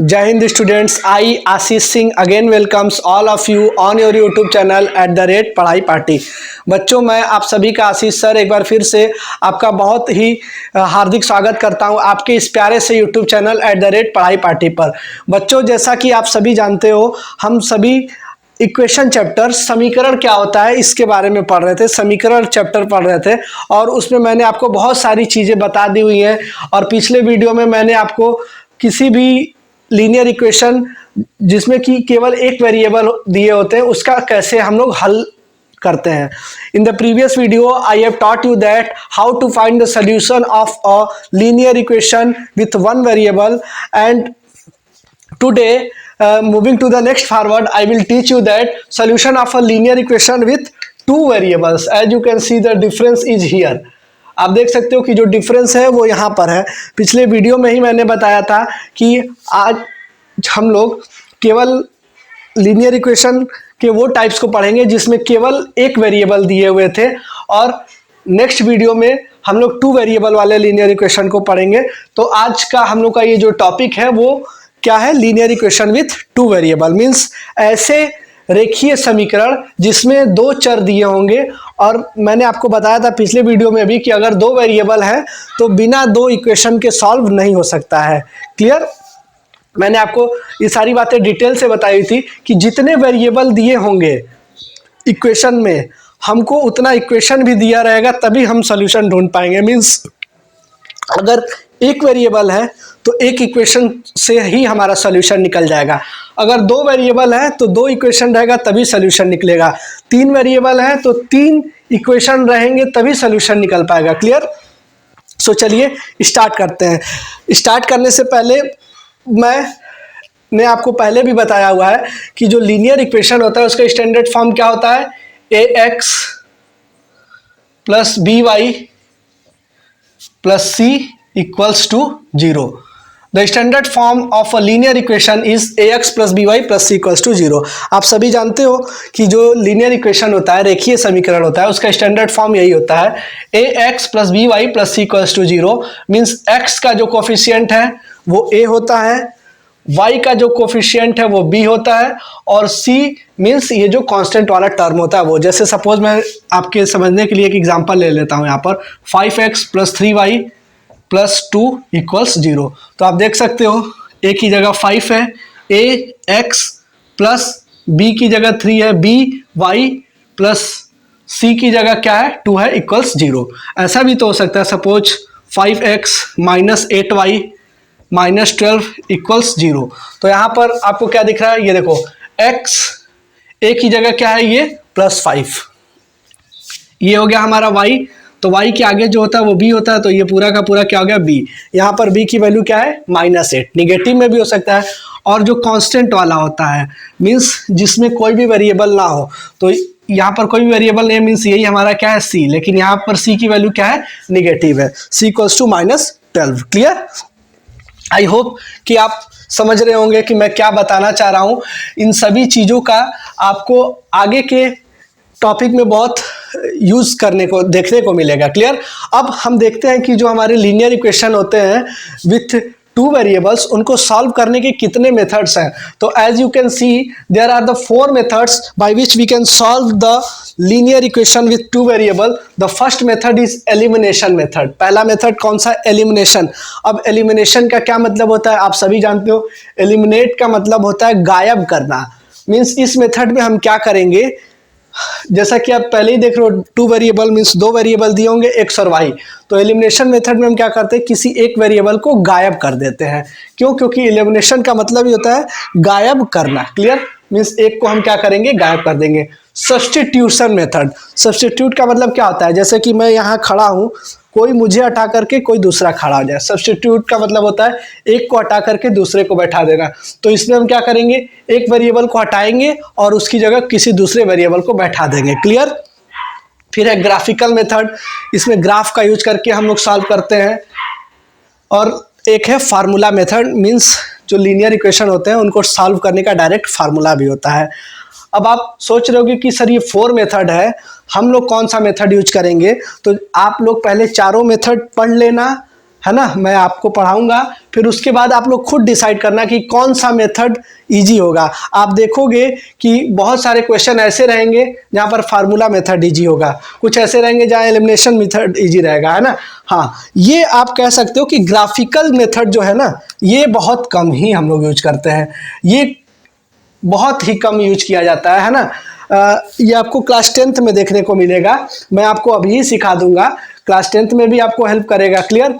जय Hind students, I Ashish Singh again welcomes all of you on your YouTube channel @पढ़ाई party. बच्चों, मैं आप सभी का आशीष सर एक बार फिर से आपका बहुत ही हार्दिक स्वागत करता हूं आपके इस प्यारे से यूट्यूब चैनल @पढ़ाई पार्टी पर। बच्चों, जैसा कि आप सभी जानते हो, हम सभी इक्वेशन चैप्टर समीकरण क्या होता है इसके बारे में पढ़ रहे थे, समीकरण चैप्टर पढ़ रहे थे और उसमें मैंने आपको बहुत सारी चीज़ें बता दी हुई हैं। और पिछले वीडियो में मैंने आपको किसी भी लीनियर इक्वेशन जिसमें कि केवल एक वेरिएबल दिए होते हैं उसका कैसे हम लोग हल करते हैं। In the previous video I have taught you that how to find the solution of a linear equation with one variable, and today moving to the next forward I will teach you that solution of a linear equation with two variables. As you can see the difference is here. आप देख सकते हो कि जो difference है वो यहाँ पर है। पिछले वीडियो में ही मैंने बताया था कि आज हम लोग केवल लीनियर इक्वेशन के वो टाइप्स को पढ़ेंगे जिसमें केवल एक वेरिएबल दिए हुए थे, और नेक्स्ट वीडियो में हम लोग टू वेरिएबल वाले लीनियर इक्वेशन को पढ़ेंगे। तो आज का हम लोग का ये जो टॉपिक है वो क्या है, linear equation with two variable. Means ऐसे रेखीय समीकरण जिसमें दो चर दिए होंगे, और मैंने आपको बताया था पिछले वीडियो में भी कि अगर दो वेरिएबल है तो बिना दो इक्वेशन के सॉल्व नहीं हो सकता है। क्लियर? मैंने आपको ये सारी बातें डिटेल से बताई थी कि जितने वेरिएबल दिए होंगे इक्वेशन में, हमको उतना इक्वेशन भी दिया रहेगा तभी हम सॉल्यूशन ढूंढ पाएंगे। मीन्स अगर एक वेरिएबल है तो एक इक्वेशन से ही हमारा सॉल्यूशन निकल जाएगा। अगर दो वेरिएबल है तो दो इक्वेशन रहेगा तभी सॉल्यूशन निकलेगा। तीन वेरिएबल है तो तीन इक्वेशन रहेंगे तभी सॉल्यूशन निकल पाएगा। क्लियर? सो चलिए स्टार्ट करते हैं। स्टार्ट करने से पहले मैंने आपको पहले भी बताया हुआ है कि जो लीनियर इक्वेशन होता है उसका स्टैंडर्ड फॉर्म क्या होता है, ax + by + c = 0। The standard form of a linear equation is ax + by + c = 0। आप सभी जानते हो कि जो लीनियर इक्वेशन होता है, रेखीय समीकरण होता है, उसका स्टैंडर्ड फॉर्म यही होता है ax + by + c = 0। Means x का जो कोफिशिएंट है वो a होता है, y का जो कोफिशिएंट है वो b होता है, और c मीन्स ये जो कांस्टेंट वाला टर्म होता है वो। जैसे सपोज मैं आपके समझने के लिए एक एग्जांपल ले लेता हूँ यहाँ पर, 5x + 3y + 2 = 0। तो आप देख सकते हो a की जगह 5 है, ax प्लस b की जगह 3 है, by प्लस c की जगह क्या है, 2 है, = 0। ऐसा भी तो हो सकता है, सपोज 5x - 8y - 12 = 0। तो यहाँ पर आपको क्या दिख रहा है, ये देखो x a की जगह क्या है, ये +5, ये हो गया हमारा y। तो y के आगे जो होता है वो b होता है, तो ये पूरा का पूरा क्या हो गया, b। यहाँ पर b की वैल्यू क्या है, -8। निगेटिव में भी हो सकता है, और जो कांस्टेंट वाला होता है मीन्स जिसमें कोई भी वेरिएबल ना हो, तो यहाँ पर कोई भी वेरिएबल नहीं, मीन्स यही हमारा क्या है, c। लेकिन यहाँ पर c की वैल्यू क्या है, निगेटिव है, c = -12। क्लियर? आई होप कि आप समझ रहे होंगे कि मैं क्या बताना चाह रहा हूँ। इन सभी चीज़ों का आपको आगे के टॉपिक में बहुत यूज़ करने को देखने को मिलेगा। क्लियर? अब हम देखते हैं कि जो हमारे लीनियर इक्वेशन होते हैं विथ टू वेरिएबल्स, उनको सॉल्व करने के कितने मेथड्स हैं। तो as you can see there are the 4 methods by which we can solve the linear equation with two variable. The first method is elimination method. पहला method कौन सा, elimination. अब एलिमिनेशन का क्या मतलब होता है, आप सभी जानते हो। एलिमिनेट का मतलब होता है गायब करना। मीन्स इस मेथड में हम क्या करेंगे, जैसा कि आप पहले ही देख रहे हो, टू वेरिएबल मीन्स दो वेरिएबल दिए होंगे x और y। तो एलिमिनेशन मेथड में हम क्या करते हैं, किसी एक वेरिएबल को गायब कर देते हैं। क्यों? क्योंकि एलिमिनेशन का मतलब ही होता है गायब करना। क्लियर? मीन्स एक को हम क्या करेंगे, गायब कर देंगे। Substitution method. सब्स्टिट्यूट का मतलब क्या होता है, जैसे कि मैं यहाँ खड़ा हूँ, कोई मुझे हटा करके कोई दूसरा खड़ा हो जाए। सब्स्टिट्यूट का मतलब होता है एक को हटा करके दूसरे को बैठा देना। तो इसमें हम क्या करेंगे, एक वेरिएबल को हटाएंगे और उसकी जगह किसी दूसरे वेरिएबल को बैठा देंगे। क्लियर? फिर है ग्राफिकल मेथड। इसमें ग्राफ का यूज करके हम लोग सॉल्व करते हैं। और एक है फार्मूला मेथड, मीन्स जो लीनियर इक्वेशन होते हैं उनको सॉल्व करने का डायरेक्ट फार्मूला भी होता है। अब आप सोच रहे होगे कि सर ये 4 मेथड है, हम लोग कौन सा मेथड यूज करेंगे। तो आप लोग पहले चारों मेथड पढ़ लेना, है ना, मैं आपको पढ़ाऊंगा, फिर उसके बाद आप लोग खुद डिसाइड करना कि कौन सा मेथड इजी होगा। आप देखोगे कि बहुत सारे क्वेश्चन ऐसे रहेंगे जहाँ पर फार्मूला मेथड इजी होगा, कुछ ऐसे रहेंगे जहाँ एलिमिनेशन मेथड इजी रहेगा, है ना। हाँ, ये आप कह सकते हो कि ग्राफिकल मेथड जो है ना, ये बहुत कम ही हम लोग यूज करते हैं, ये बहुत ही कम यूज किया जाता है ना। ये आपको क्लास 10th में देखने को मिलेगा, मैं आपको अभी सिखा दूंगा, क्लास 10th में भी आपको हेल्प करेगा। क्लियर।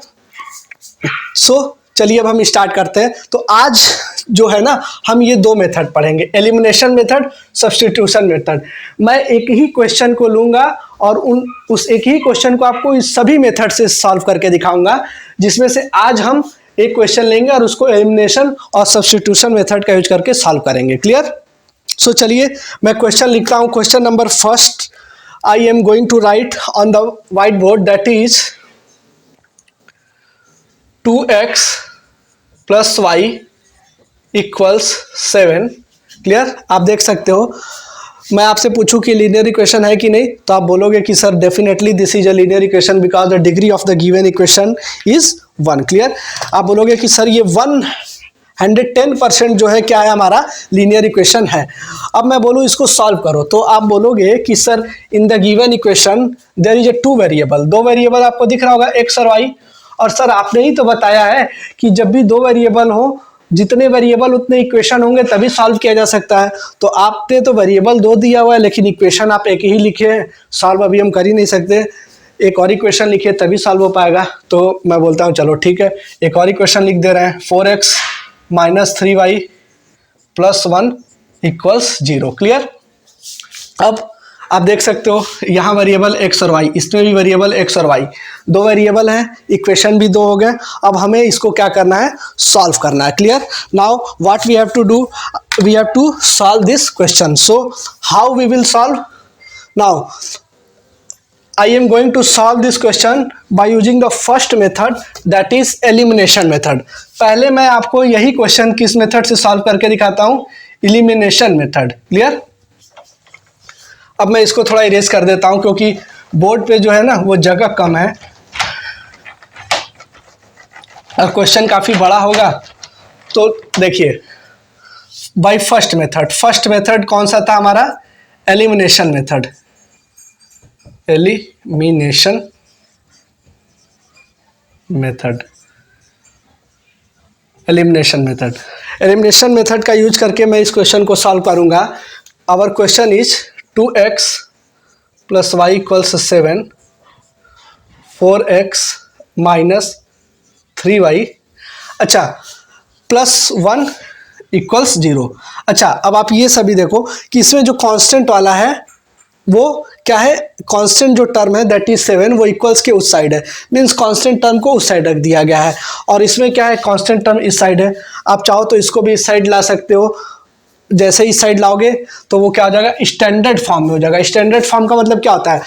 चलिए अब हम स्टार्ट करते हैं। तो आज जो है ना, हम ये दो मेथड पढ़ेंगे, एलिमिनेशन मेथड, सब्स्टिट्यूशन मेथड। मैं एक ही क्वेश्चन को लूंगा और उस एक ही क्वेश्चन को आपको इस सभी मेथड से सॉल्व करके दिखाऊंगा, जिसमें से आज हम एक क्वेश्चन लेंगे और उसको एलिमिनेशन और सब्स्टिट्यूशन मेथड का यूज करके सॉल्व करेंगे। क्लियर। चलिए मैं क्वेश्चन लिखता हूं। Question number first I am going to write on the whiteboard, that is 2x plus y equals 7। Clear. आप देख सकते हो, मैं आपसे पूछूं कि लीनियर इक्वेशन है कि नहीं, तो आप बोलोगे कि sir definitely this is a linear equation because the degree of the given equation is 1। Clear. आप बोलोगे कि सर ये 110% जो है क्या है, हमारा लीनियर इक्वेशन है। अब मैं बोलूँ इसको सॉल्व करो, तो आप बोलोगे कि sir in the given equation there is a 2 variable, 2 variable आपको दिख रहा होगा, x और y। और सर आपने ही तो बताया है कि जब भी 2 वेरिएबल हो, जितने वेरिएबल उतने इक्वेशन होंगे तभी सॉल्व किया जा सकता है। तो आपने तो वेरिएबल 2 दिया हुआ है, लेकिन इक्वेशन आप एक ही लिखे हैं, सॉल्व अभी हम कर ही नहीं सकते, एक और इक्वेशन लिखिए तभी सॉल्व हो पाएगा। तो मैं बोलता हूँ चलो ठीक है, एक और इक्वेशन लिख दे रहे हैं, 4x minus 3y plus 1 equals 0। Clear. अब आप देख सकते हो यहाँ वेरिएबल x और y, इसमें भी वेरिएबल x और y, 2 वेरिएबल है, इक्वेशन भी 2 हो गए। अब हमें इसको क्या करना है, सॉल्व करना है। Clear. Now what we have to do, we have to solve this question. So how we will solve, now I am going to solve this question by using the first method, that is elimination method। पहले मैं आपको यही question किस method से solve करके दिखाता हूं, elimination method. Clear. अब मैं इसको थोड़ा इरेज कर देता हूं क्योंकि बोर्ड पे जो है ना वो जगह कम है, और क्वेश्चन काफी बड़ा होगा। तो देखिए, by first method, first method कौन सा था हमारा, elimination method, elimination method, elimination method. Elimination method का यूज करके मैं इस क्वेश्चन को सॉल्व करूंगा। Our question is 2x plus y equals 7, 4x minus 3y, अच्छा प्लस 1 इक्वल्स 0। अच्छा, अब आप ये सभी देखो कि इसमें जो कांस्टेंट वाला है वो क्या है, कांस्टेंट जो टर्म है दैट इज 7, वो इक्वल्स के उस साइड है, मींस कांस्टेंट टर्म को उस साइड रख दिया गया है। और इसमें क्या है, कांस्टेंट टर्म इस साइड है, आप चाहो तो इसको भी इस साइड ला सकते हो। जैसे इस साइड लाओगे तो वो क्या हो जाएगा, स्टैंडर्ड फॉर्म में हो जाएगा। स्टैंडर्ड फॉर्म का मतलब क्या होता है,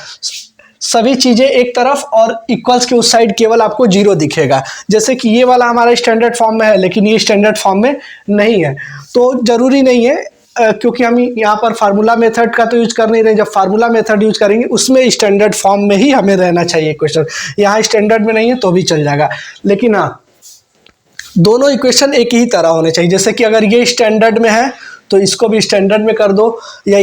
सभी चीजें एक तरफ और इक्वल्स के उस साइड केवल आपको 0 दिखेगा। जैसे कि ये वाला हमारा स्टैंडर्ड फॉर्म में है, लेकिन ये स्टैंडर्ड फॉर्म में नहीं है। तो जरूरी नहीं है, क्योंकि हम यहाँ पर फार्मूला मेथड का तो यूज कर नहीं रहे, जब फार्मूला मेथड यूज करेंगे उसमें स्टैंडर्ड फॉर्म में ही हमें रहना चाहिए क्वेश्चन। यहाँ स्टैंडर्ड में नहीं है तो भी चल जाएगा, लेकिन हाँ दोनों इक्वेशन एक ही तरह होने चाहिए। जैसे कि अगर ये स्टैंडर्ड में है तो इसको भी स्टैंडर्ड में कर दो, या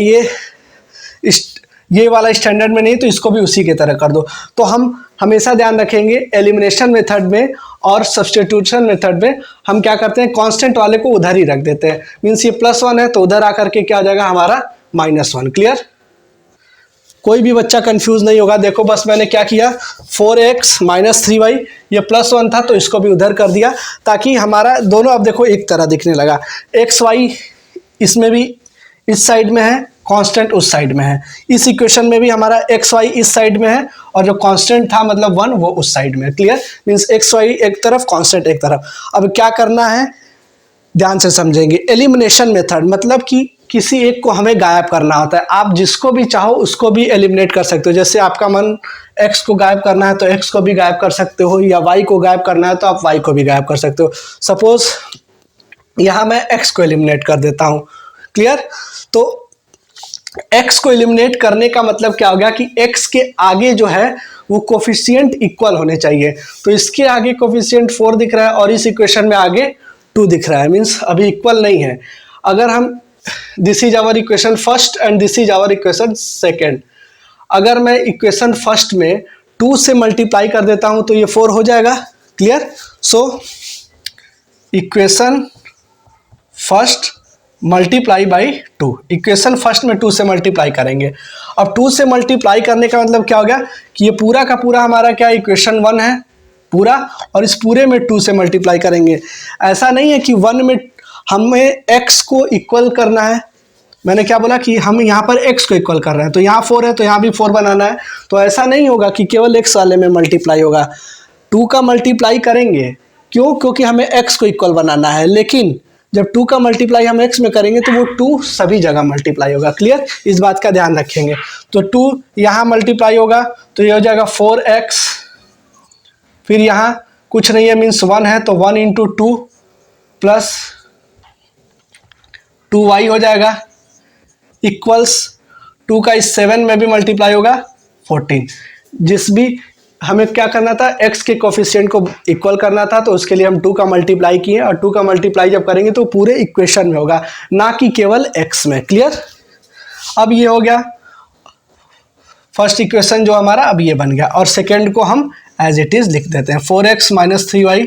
ये वाला स्टैंडर्ड में नहीं तो इसको भी उसी के तरह कर दो। तो हम हमेशा ध्यान रखेंगे एलिमिनेशन मेथड में और सब्स्टिट्यूशन मेथड में हम क्या करते हैं, कांस्टेंट वाले को उधर ही रख देते हैं। मींस ये +1 है तो उधर आकर के क्या हो जाएगा हमारा -1। क्लियर। कोई भी बच्चा कंफ्यूज नहीं होगा। देखो बस मैंने क्या किया, 4x माइनस 3y, ये +1 था तो इसको भी उधर कर दिया, ताकि हमारा दोनों अब देखो एक तरह दिखने लगा। x y इसमें भी इस साइड में है, कांस्टेंट उस साइड में है। इस इक्वेशन में भी हमारा एक्स वाई इस साइड में है और जो कांस्टेंट था मतलब 1 वो उस साइड में है। क्लियर। मींस एक्स वाई एक तरफ, कांस्टेंट एक तरफ। अब क्या करना है, ध्यान से समझेंगे। एलिमिनेशन मेथड मतलब कि किसी एक को हमें गायब करना होता है। आप जिसको भी चाहो उसको भी एलिमिनेट कर सकते हो। जैसे आपका मन x को गायब करना है तो x को भी गायब कर सकते हो, या y को गायब करना है तो आप y को भी गायब कर सकते हो। सपोज यहाँ मैं x को एलिमिनेट कर देता हूँ। क्लियर। तो x को एलिमिनेट करने का मतलब क्या हो गया कि x के आगे जो है वो कोफिशिएंट इक्वल होने चाहिए। तो इसके आगे कोफिशिएंट 4 दिख रहा है और इस इक्वेशन में आगे 2 दिख रहा है, मीन्स अभी इक्वल नहीं है। अगर हम this is our equation first and this is our equation second, अगर मैं इक्वेशन फर्स्ट में 2 से मल्टीप्लाई कर देता हूं तो ये 4 हो जाएगा। Clear? So equation first multiply by 2, equation first में 2 से मल्टीप्लाई करेंगे। अब 2 से मल्टीप्लाई करने का मतलब क्या हो गया कि ये पूरा का पूरा हमारा क्या इक्वेशन 1 है पूरा, और इस पूरे में 2 से मल्टीप्लाई करेंगे। ऐसा नहीं है कि 1 में हमें x को इक्वल करना है, मैंने क्या बोला कि हम यहाँ पर x को इक्वल कर रहे हैं, तो यहाँ 4 है तो यहाँ भी 4 बनाना है। तो ऐसा नहीं होगा कि केवल x वाले में मल्टीप्लाई होगा, 2 का मल्टीप्लाई करेंगे। क्यों? क्योंकि हमें x को इक्वल बनाना है, लेकिन जब 2 का मल्टीप्लाई हम x में करेंगे तो वो 2 सभी जगह मल्टीप्लाई होगा। क्लियर? इस बात का ध्यान रखेंगे। तो 2 यहाँ मल्टीप्लाई होगा तो ये हो जाएगा 4x, फिर यहाँ कुछ नहीं है मीन्स 1 है तो 1 इंटू 2 प्लस 2y हो जाएगा, इक्वल्स 2 का इस 7 में भी मल्टीप्लाई होगा 14। जिस भी हमें क्या करना था, x के कोफिशिएंट को इक्वल करना था, तो उसके लिए हम 2 का मल्टीप्लाई किए, और 2 का मल्टीप्लाई जब करेंगे तो पूरे इक्वेशन में होगा, ना कि केवल x में। क्लियर? अब ये हो गया फर्स्ट इक्वेशन जो हमारा, अब ये बन गया, और सेकेंड को हम एज इट इज लिख देते हैं 4x माइनस 3y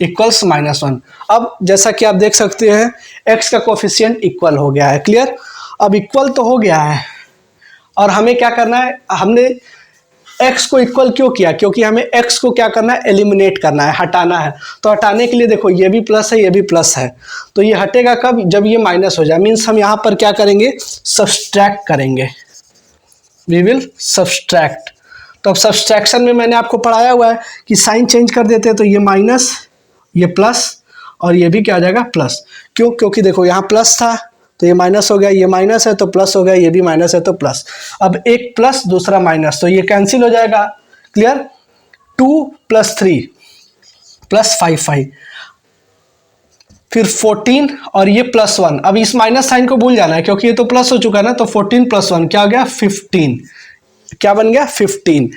इक्वल्स -1। अब जैसा कि आप देख सकते हैं x का कोफिशिएंट इक्वल हो गया है। क्लियर? अब इक्वल तो हो गया है, और हमें क्या करना है, हमने x को इक्वल क्यों किया? क्योंकि हमें x को क्या करना है, एलिमिनेट करना है, हटाना है। तो हटाने के लिए देखो ये भी प्लस है ये भी प्लस है, तो ये हटेगा कब? जब ये माइनस हो जाए। मीन्स हम यहाँ पर क्या करेंगे, सब्सट्रैक्ट करेंगे, वी विल सब्सट्रैक्ट। तो अब सब्सट्रैक्शन में मैंने आपको पढ़ाया हुआ है कि साइन चेंज कर देते हैं, तो ये माइनस ये प्लस और ये भी क्या हो जाएगा प्लस। क्यों? क्योंकि देखो यहाँ प्लस था तो ये माइनस हो गया, ये माइनस है तो प्लस हो गया, ये भी माइनस है तो प्लस। अब एक प्लस दूसरा माइनस, तो ये कैंसिल हो जाएगा। क्लियर? 2 + 3 + 5 फिर 14 और ये +1। अब इस माइनस साइन को भूल जाना है क्योंकि ये तो प्लस हो चुका है ना, तो 14 + 1 क्या हो गया 15। क्या बन गया 15।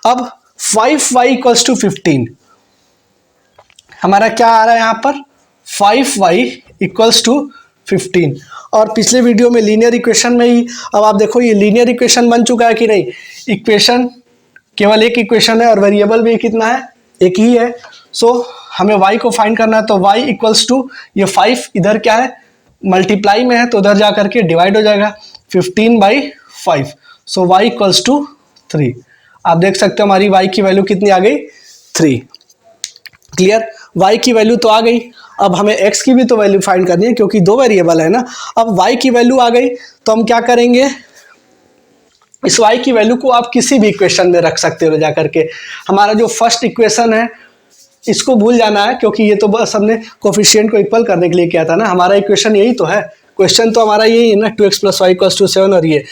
अब 5y = 15, हमारा क्या आ रहा है यहाँ पर 5y = 15। और पिछले वीडियो में लीनियर इक्वेशन में ही, अब आप देखो ये लीनियर इक्वेशन बन चुका है कि नहीं। इक्वेशन केवल एक इक्वेशन है और वेरिएबल भी कितना है, एक ही है। सो हमें y को फाइंड करना है, तो y = ये 5 इधर क्या है मल्टीप्लाई में है तो उधर जा करके डिवाइड हो जाएगा 15/5। सो y = 3। आप देख सकते हो हमारी y की वैल्यू कितनी आ गई 3। क्लियर? y की वैल्यू तो आ गई, अब हमें x की भी तो वैल्यू फाइंड करनी है क्योंकि 2 वेरिएबल है ना। अब y की वैल्यू आ गई तो हम क्या करेंगे, इस y की वैल्यू को आप किसी भी इक्वेशन में रख सकते हो जाकर के। हमारा जो फर्स्ट इक्वेशन है इसको भूल जाना है क्योंकि ये तो बस हमने कोफिशिएंट को इक्वल करने के लिए किया था ना। हमारा इक्वेशन यही तो है, क्वेश्चन तो हमारा यही है ना 2x + y = 7। और ये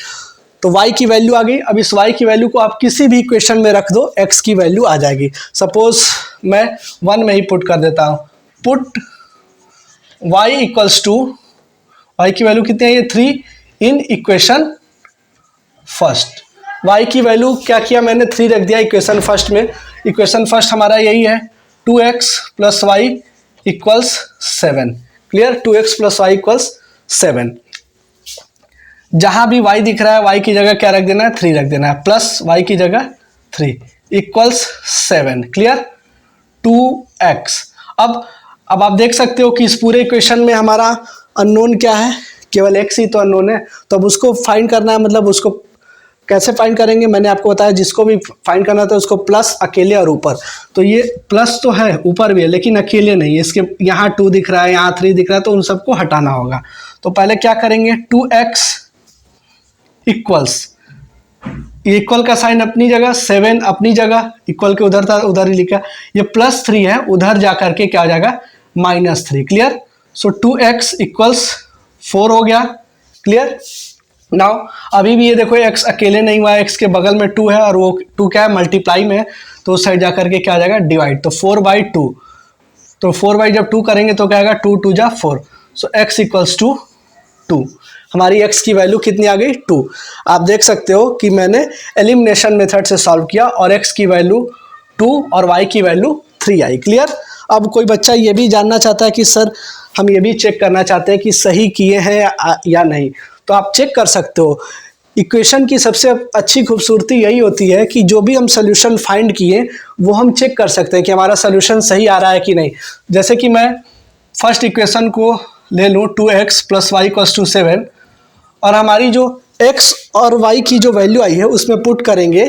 तो y की वैल्यू आ गई। अब इस y की वैल्यू को आप किसी भी इक्वेशन में रख दो, x की वैल्यू आ जाएगी। सपोज मैं 1 में ही पुट कर देता हूँ, पुट y = y की वैल्यू कितनी है ये 3 इन इक्वेशन फर्स्ट। y की वैल्यू क्या किया मैंने 3 रख दिया इक्वेशन फर्स्ट में। इक्वेशन फर्स्ट हमारा यही है 2x + y = 7। Clear? 2x + y = 7। जहां भी y दिख रहा है y की जगह क्या रख देना है 3 रख देना है, प्लस y की जगह 3 = 7। क्लियर? 2x। अब आप देख सकते हो कि इस पूरे इक्वेशन में हमारा अननोन क्या है, केवल x ही तो अननोन है। तो अब उसको फाइंड करना है, मतलब उसको कैसे फाइंड करेंगे मैंने आपको बताया। जिसको भी फाइंड करना था उसको प्लस अकेले और ऊपर, तो ये प्लस तो है ऊपर भी है लेकिन अकेले नहीं है। इसके यहाँ 2 दिख रहा है, यहाँ 3 दिख रहा है, तो उन सबको हटाना होगा। तो पहले क्या करेंगे 2x इक्वल्स, इक्वल का साइन अपनी जगह, 7 अपनी जगह, इक्वल के उधर था उधर ही लिखा। ये +3 है, उधर जा करके क्या हो जाएगा -3। क्लियर? सो 2x = 4 हो गया। क्लियर? नाउ अभी भी ये देखो x अकेले नहीं हुआ है, x के बगल में 2 है और वो 2 क्या है मल्टीप्लाई में है, तो उस साइड जा करके क्या आ जाएगा डिवाइड। तो 4/2, तो 4 जब 2 करेंगे तो क्या आएगा 2 × 2 = 4। सो x = 2। हमारी x की वैल्यू कितनी आ गई 2। आप देख सकते हो कि मैंने एलिमिनेशन मेथड से सॉल्व किया और x की वैल्यू 2 और y की वैल्यू 3 आई। क्लियर। अब कोई बच्चा ये भी जानना चाहता है कि सर हम ये भी चेक करना चाहते हैं कि सही किए हैं या नहीं, तो आप चेक कर सकते हो। इक्वेशन की सबसे अच्छी खूबसूरती यही होती है कि जो भी हम सोल्यूशन फाइंड किए वो हम चेक कर सकते हैं कि हमारा सोल्यूशन सही आ रहा है कि नहीं। जैसे कि मैं फर्स्ट इक्वेशन को ले लूँ 2x + y = 7 और हमारी जो x और y की जो वैल्यू आई है उसमें पुट करेंगे।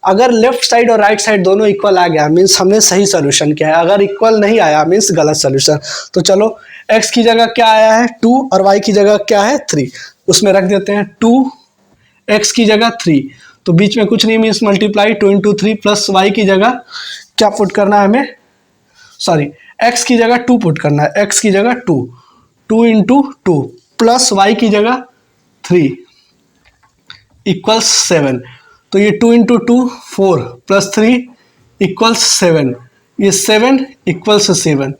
अगर लेफ्ट साइड और राइट साइड दोनों इक्वल आ गया मीन्स हमने सही सोल्यूशन किया है, अगर इक्वल नहीं आया मीन्स गलत सोल्यूशन। तो चलो x की जगह क्या आया है 2 और y की जगह क्या है 3, उसमें रख देते हैं 2, x की जगह 3, तो बीच में कुछ नहीं मीन्स मल्टीप्लाई 2 × 3 प्लस y की जगह क्या पुट करना है हमें, सॉरी x की जगह 2 पुट करना है, x की जगह 2, 2 × 2 प्लस y की जगह 3 इक्वल्स 7। तो ये 2 × 2 4 प्लस 3 इक्वल्स 7, ये 7 इक्वल्स 7।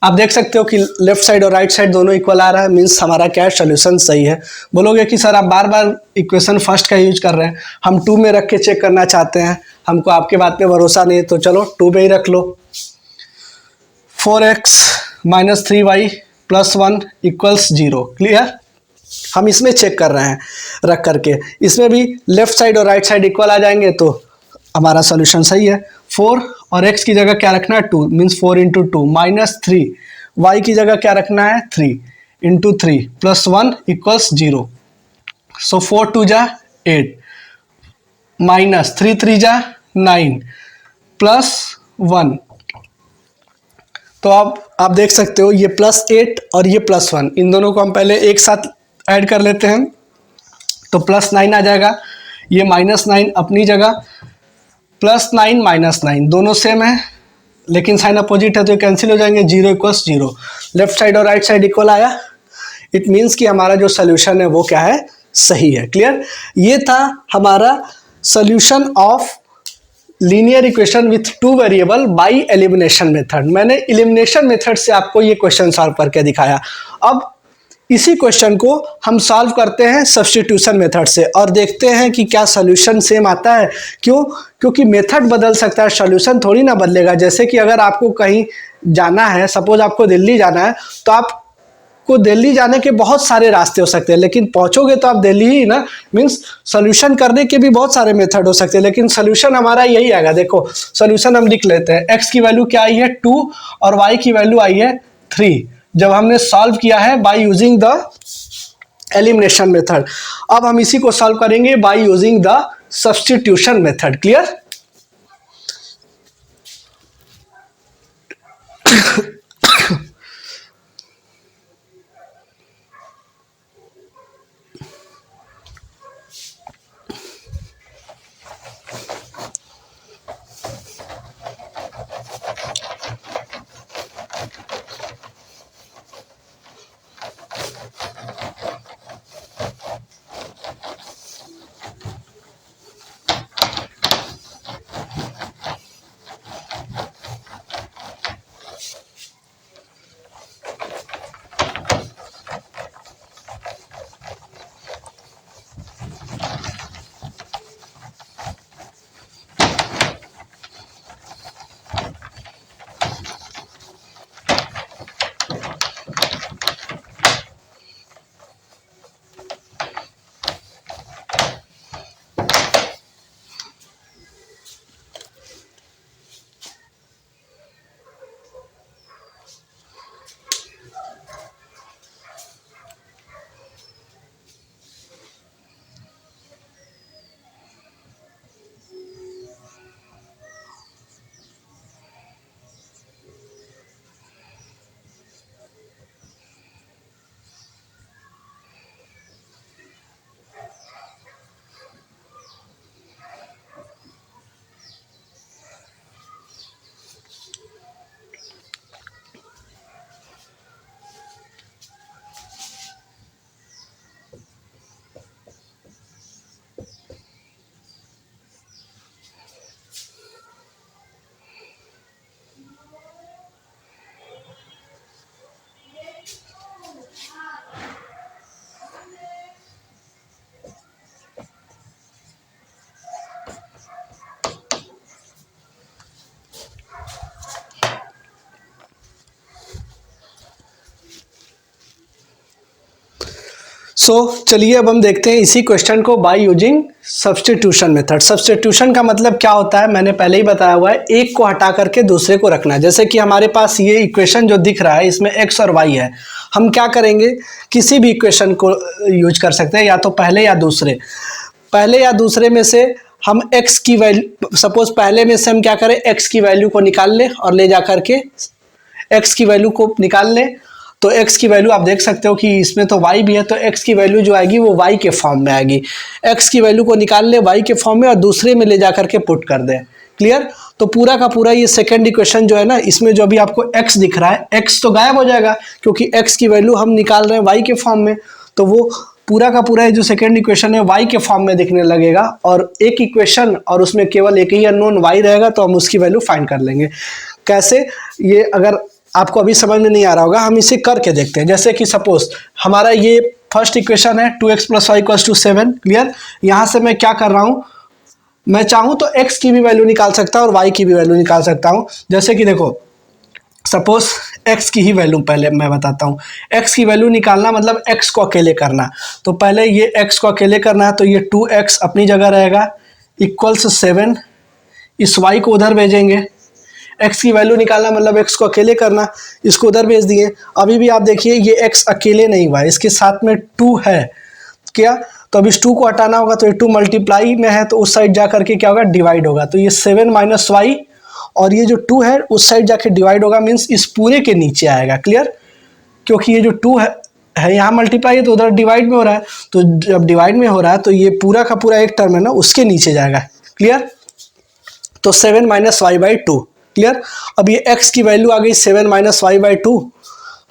आप देख सकते हो कि लेफ्ट साइड और राइट साइड दोनों इक्वल आ रहा है मीन्स हमारा क्या सोल्यूशन सही है। बोलोगे कि सर आप बार बार इक्वेशन फर्स्ट का यूज कर रहे हैं, हम 2 में रख के चेक करना चाहते हैं, हमको आपके बात पे भरोसा नहीं है, तो चलो 2 में ही रख लो। 4x - 3y + 1 = 0। क्लियर। हम इसमें चेक कर रहे हैं रख करके, इसमें भी लेफ्ट साइड और राइट साइड इक्वल आ जाएंगे तो हमारा सोल्यूशन सही है। 4 और x की जगह क्या रखना है 2 मीन्स 4 × 2 -3, y की जगह क्या रखना है 3 × 3 प्लस 1 = 0। सो 4 × 2 = 8 माइनस 3 × 3 = 9 प्लस 1। तो अब आप देख सकते हो ये +8 और ये +1, इन दोनों को हम पहले एक साथ ऐड कर लेते हैं तो +9 आ जाएगा। ये -9 अपनी जगह, +9 -9 दोनों सेम है लेकिन साइन अपोजिट है तो कैंसिल हो जाएंगे, 0 = 0। लेफ्ट साइड और राइट साइड इक्वल आया, इट मीन्स कि हमारा जो सोल्यूशन है वो क्या है सही है। क्लियर। ये था हमारा solution of linear equation with 2 variable by elimination method. मैंने एलिमिनेशन मेथड से आपको ये क्वेश्चन सॉल्व करके दिखाया। अब इसी क्वेश्चन को हम सॉल्व करते हैं सब्स्टिट्यूशन मेथड से और देखते हैं कि क्या सॉल्यूशन सेम आता है। क्यों? क्योंकि मेथड बदल सकता है, सॉल्यूशन थोड़ी ना बदलेगा। जैसे कि अगर आपको कहीं जाना है, सपोज आपको दिल्ली जाना है, तो आपको दिल्ली जाने के बहुत सारे रास्ते हो सकते हैं लेकिन पहुंचोगे तो आप दिल्ली ही ना, मीन्स सॉल्यूशन करने के भी बहुत सारे मेथड हो सकते हैं लेकिन सॉल्यूशन हमारा यही आएगा। देखो सॉल्यूशन हम लिख लेते हैं, x की वैल्यू क्या आई है 2 और y की वैल्यू आई है 3 जब हमने सॉल्व किया है by using the elimination method. अब हम इसी को सॉल्व करेंगे by using the substitution method. Clear. So चलिए अब हम देखते हैं इसी क्वेश्चन को by using substitution method. Substitution का मतलब क्या होता है, मैंने पहले ही बताया हुआ है, एक को हटा करके दूसरे को रखना है। जैसे कि हमारे पास ये इक्वेशन जो दिख रहा है इसमें x और y है, हम क्या करेंगे, किसी भी इक्वेशन को यूज कर सकते हैं, या तो पहले या दूसरे। पहले या दूसरे में से हम x की वैल्यू, सपोज पहले में से हम क्या करें, x की वैल्यू को निकाल ले और ले जा करके x की वैल्यू को निकाल ले, तो x की वैल्यू आप देख सकते हो कि इसमें तो y भी है, तो x की वैल्यू जो आएगी वो y के फॉर्म में आएगी। x की वैल्यू को निकाल ले y के फॉर्म में और दूसरे में ले जा करके पुट कर दे। क्लियर? तो पूरा का पूरा ये सेकंड इक्वेशन जो है ना, इसमें जो अभी आपको x दिख रहा है, x तो गायब हो जाएगा क्योंकि x की वैल्यू हम निकाल रहे हैं y के फॉर्म में, तो वो पूरा का पूरा जो सेकंड इक्वेशन है y के फॉर्म में दिखने लगेगा। और एक इक्वेशन और उसमें केवल एक ही अननोन y रहेगा, तो हम उसकी वैल्यू फाइंड कर लेंगे। कैसे, ये अगर आपको अभी समझ में नहीं आ रहा होगा, हम इसे करके देखते हैं। जैसे कि सपोज हमारा ये फर्स्ट इक्वेशन है 2x + y = 7। क्लियर? यहाँ से मैं क्या कर रहा हूँ, मैं चाहूँ तो x की भी वैल्यू निकाल सकता हूँ और y की भी वैल्यू निकाल सकता हूँ। जैसे कि देखो, सपोज x की ही वैल्यू पहले मैं बताता हूँ। x की वैल्यू निकालना मतलब x को अकेले करना, तो पहले ये x को अकेले करना है, तो ये 2x अपनी जगह रहेगा इक्वल्स 7, इस y को उधर भेजेंगे। x की वैल्यू निकालना मतलब x को अकेले करना, इसको उधर भेज दिए। अभी भी आप देखिए ये x अकेले नहीं हुआ है, इसके साथ में 2 है क्या, तो अब इस 2 को हटाना होगा, तो ये 2 मल्टीप्लाई में है तो उस साइड जा करके क्या होगा, डिवाइड होगा। तो ये 7 - y और ये जो 2 है उस साइड जाके डिवाइड होगा, मीन्स इस पूरे के नीचे आएगा। क्लियर? क्योंकि ये जो 2 है यहाँ मल्टीप्लाई है तो उधर डिवाइड में हो रहा है, तो जब डिवाइड में हो रहा है तो ये पूरा का पूरा एक टर्म है ना, उसके नीचे जाएगा। क्लियर? तो 7 - y/2। क्लियर? अब ये x की वैल्यू आ गई 7 - y/2।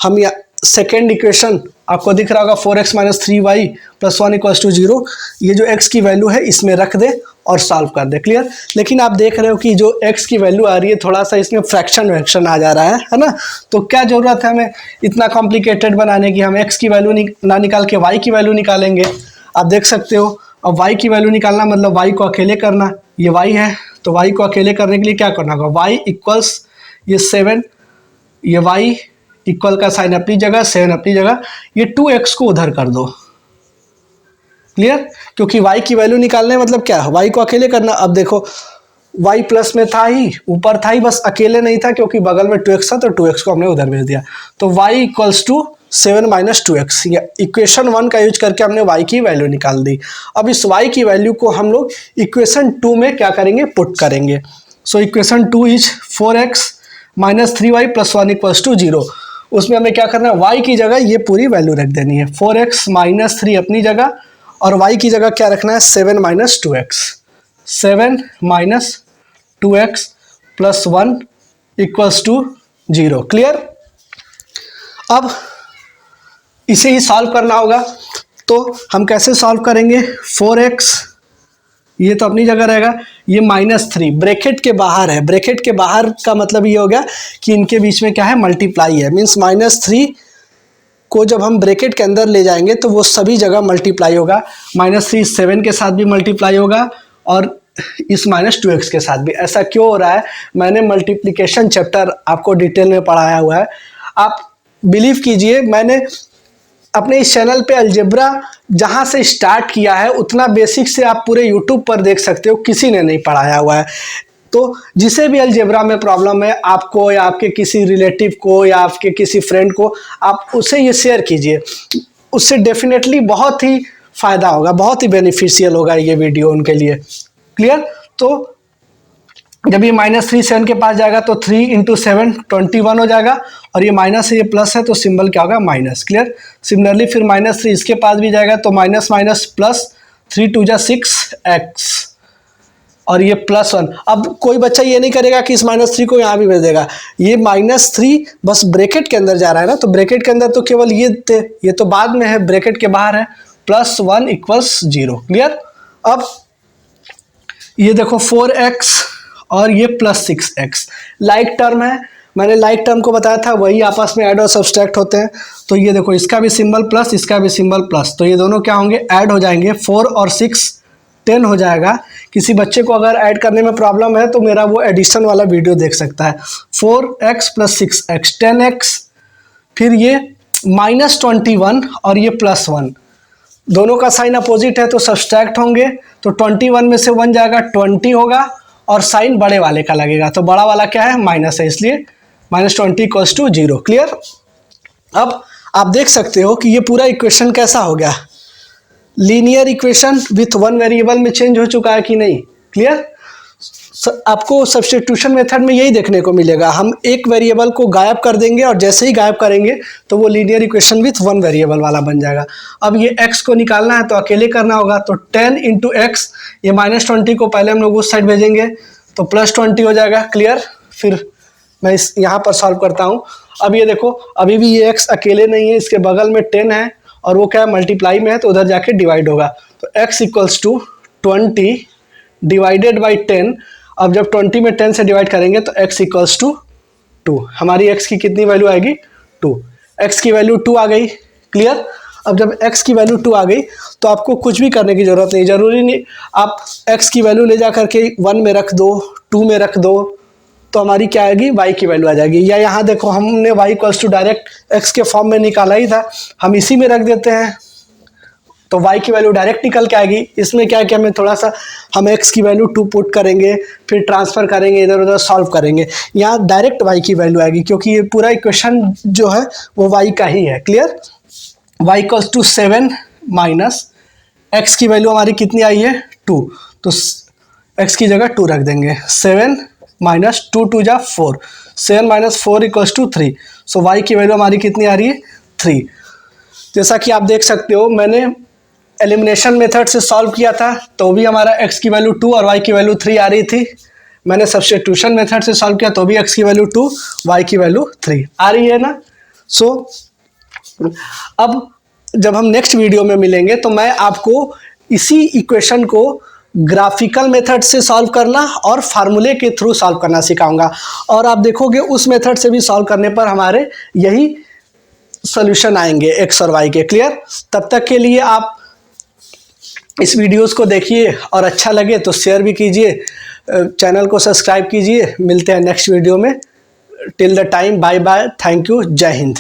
हम या सेकेंड इक्वेशन आपको दिख रहा होगा 4x - 3y + 1 = 0। ये जो x की वैल्यू है इसमें रख दे और सॉल्व कर दे। क्लियर? लेकिन आप देख रहे हो कि जो x की वैल्यू आ रही है थोड़ा सा इसमें फ्रैक्शन आ जा रहा है ना, तो क्या जरूरत है हमें इतना कॉम्प्लिकेटेड बनाने की, हम x की वैल्यू ना निकाल के y की वैल्यू निकालेंगे। आप देख सकते हो, अब y की वैल्यू निकालना मतलब y को अकेले करना, ये y है तो y को अकेले करने के लिए क्या करना होगा, y इक्वल्स ये 7, ये y इक्वल का साइन अपनी जगह, 7 अपनी जगह, ये 2x को उधर कर दो। क्लियर? क्योंकि y की वैल्यू निकालने मतलब क्या है, y को अकेले करना। अब देखो y प्लस में था ही, ऊपर था ही, बस अकेले नहीं था क्योंकि बगल में 2x था, तो 2x को हमने उधर भेज दिया। तो y = 7 - 2x, या इक्वेशन 1 का यूज करके हमने y की वैल्यू निकाल दी। अब इस y की वैल्यू को हम लोग इक्वेशन 2 में क्या करेंगे, पुट करेंगे। So equation 2 is 4x - 3y + 1 = 0। उसमें हमें क्या करना है, y की जगह ये पूरी वैल्यू रख देनी है, 4x - 3 अपनी जगह और y की जगह क्या रखना है, 7 - 2x। 7 - 2x + 1 = 0। क्लियर? अब इसे ही सॉल्व करना होगा, तो हम कैसे सॉल्व करेंगे, 4x ये तो अपनी जगह रहेगा, ये -3 ब्रैकेट के बाहर है। ब्रैकेट के बाहर का मतलब ये हो गया कि इनके बीच में क्या है, मल्टीप्लाई है, मीन्स -3 को जब हम ब्रैकेट के अंदर ले जाएंगे तो वो सभी जगह मल्टीप्लाई होगा। -3 7 के साथ भी मल्टीप्लाई होगा और इस -2x के साथ भी। ऐसा क्यों हो रहा है, मैंने मल्टीप्लिकेशन चैप्टर आपको डिटेल में पढ़ाया हुआ है। आप बिलीव कीजिए, मैंने अपने इस चैनल पे अलजेब्रा जहाँ से स्टार्ट किया है उतना बेसिक से आप पूरे यूट्यूब पर देख सकते हो, किसी ने नहीं पढ़ाया हुआ है। तो जिसे भी अलजेब्रा में प्रॉब्लम है, आपको या आपके किसी रिलेटिव को या आपके किसी फ्रेंड को, आप उसे ये शेयर कीजिए, उससे डेफिनेटली बहुत ही फ़ायदा होगा, बहुत ही बेनिफिशियल होगा ये वीडियो उनके लिए। क्लियर? तो जब ये -3 7 के पास जाएगा तो 3 × 7 21 हो जाएगा, और ये माइनस है ये प्लस है तो सिंबल क्या होगा, माइनस। क्लियर? सिमिलरली फिर -3 इसके पास भी जाएगा तो माइनस माइनस प्लस, 3 × 2 = 6x और ये +1। अब कोई बच्चा ये नहीं करेगा कि इस -3 को यहाँ भी भेज देगा, ये -3 बस ब्रैकेट के अंदर जा रहा है ना, तो ब्रैकेट के अंदर तो केवल ये थे, ये तो बाद में है, ब्रैकेट के बाहर है, +1 = 0। क्लियर? अब ये देखो 4x और ये +6x लाइक टर्म है, मैंने लाइक टर्म को बताया था, वही आपस में ऐड और सब्सट्रैक्ट होते हैं। तो ये देखो इसका भी सिंबल प्लस, इसका भी सिंबल प्लस, तो ये दोनों क्या होंगे, ऐड हो जाएंगे। 4 और 6 10 हो जाएगा। किसी बच्चे को अगर ऐड करने में प्रॉब्लम है तो मेरा वो एडिशन वाला वीडियो देख सकता है। 4x + 6x 10x, फिर ये -21 और ये +1, दोनों का साइन अपोजिट है तो सब्सट्रैक्ट होंगे, तो 21 में से 1 जाएगा 20 होगा और साइन बड़े वाले का लगेगा, तो बड़ा वाला क्या है माइनस है, इसलिए -20 इक्वल्स टू 0। क्लियर। अब आप देख सकते हो कि ये पूरा इक्वेशन कैसा हो गया, linear equation with one variable में चेंज हो चुका है कि नहीं। क्लियर। आपको सब्स्टिट्यूशन मेथड में यही देखने को मिलेगा, हम एक वेरिएबल को गायब कर देंगे और जैसे ही गायब करेंगे तो वो linear equation with one variable वाला बन जाएगा। अब ये x को निकालना है तो अकेले करना होगा, तो 10 इंटू एक्स, ये -20 को पहले हम लोग उस साइड भेजेंगे तो +20 हो जाएगा। क्लियर। फिर मैं इस यहाँ पर सॉल्व करता हूँ। अब ये देखो अभी भी ये x अकेले नहीं है, इसके बगल में 10 है और वो क्या मल्टीप्लाई में है तो उधर जाके डिवाइड होगा, तो x equals to 20 divided by 10। अब जब 20 में 10 से डिवाइड करेंगे तो x इक्वल्स टू 2। हमारी x की कितनी वैल्यू आएगी 2, x की वैल्यू 2 आ गई। क्लियर। अब जब x की वैल्यू 2 आ गई तो आपको कुछ भी करने की जरूरत नहीं, जरूरी नहीं आप x की वैल्यू ले जा करके 1 में रख दो, 2 में रख दो, तो हमारी क्या आएगी y की वैल्यू आ जाएगी। या यहाँ देखो हमने y equals to direct x के फॉर्म में निकाला ही था, हम इसी में रख देते हैं तो y की वैल्यू डायरेक्ट निकल के आएगी। इसमें क्या है कि हमें थोड़ा सा हम x की वैल्यू 2 पुट करेंगे, फिर ट्रांसफ़र करेंगे, इधर उधर सॉल्व करेंगे, यहाँ डायरेक्ट y की वैल्यू आएगी क्योंकि ये पूरा इक्वेशन जो है वो y का ही है। Clear. y equals to 7 minus x की वैल्यू हमारी कितनी आई है 2, तो x की जगह 2 रख देंगे, 7 माइनस 2 2 जा 4, 7 minus 4 equals to 3। So y की वैल्यू हमारी कितनी आ रही है 3। जैसा कि आप देख सकते हो मैंने एलिमिनेशन मेथड से सॉल्व किया था तो भी हमारा x की वैल्यू 2 और y की वैल्यू 3 आ रही थी। मैंने सब्स्टिट्यूशन मेथड से सॉल्व किया तो भी x की वैल्यू 2, y की वैल्यू 3 आ रही है ना। सो अब जब हम नेक्स्ट वीडियो में मिलेंगे तो मैं आपको इसी इक्वेशन को ग्राफिकल मेथड से सॉल्व करना और फार्मूले के थ्रू सॉल्व करना सिखाऊंगा, और आप देखोगे उस मेथड से भी सॉल्व करने पर हमारे यही सॉल्यूशन आएंगे x और y के। क्लियर। तब तक के लिए आप इस वीडियोस को देखिए और अच्छा लगे तो शेयर भी कीजिए, चैनल को सब्सक्राइब कीजिए। मिलते हैं नेक्स्ट वीडियो में। Till the time bye bye, thank you, जय हिंद।